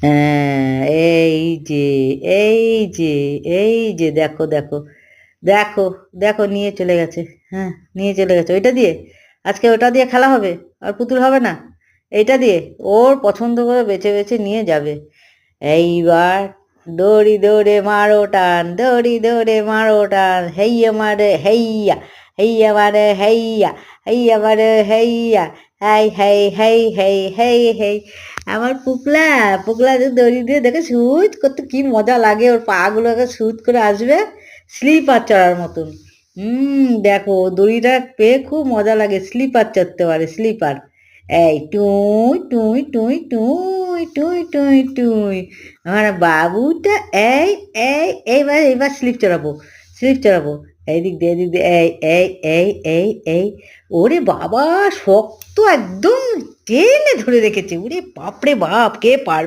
হ্যাঁ, এই যে এই যে এই যে দেখো দেখো দেখো দেখো নিয়ে চলে গেছে। হ্যাঁ, নিয়ে চলে গেছে ওইটা দিয়ে। আজকে ওটা দিয়ে খেলা হবে, আর পুতুল হবে না। এইটা দিয়ে ওর পছন্দ করে বেছে বেছে নিয়ে যাবে। এইবার দড়ি দৌড়ে মারো টান, দড়ি দৌড়ে মারো টান, হেইয়া মারে হেইয়া, হেইয়া মারে হেইয়া, হেইয়া মারে হেইয়া, হেই হেই হেই হেই হেই হেই। আমার পুকলা, পুকলা যে দড়ি দিয়ে দেখে সুইচ করতে কি মজা লাগে, ওর পা গুলো সুইচ করে আসবে স্লিপার চড়ার মতন। দেখো দড়িটা পেয়ে খুব মজা লাগে, স্লিপার চড়তে পারে, স্লিপার। এই টুই টুই টুই টুই টুই টুই টুই। আমার বাবুটা এই এই এইবার এইবার স্লিপ চড়াবো, স্লিপ চড়াবো। এই দিক দিয়ে এদিক দিয়ে এই এই এই এই এই। ওরে বাবা, শক্ত একদম, টেনে ধরে রেখেছে। ওরে বাপরে বাপ, কে পারবে?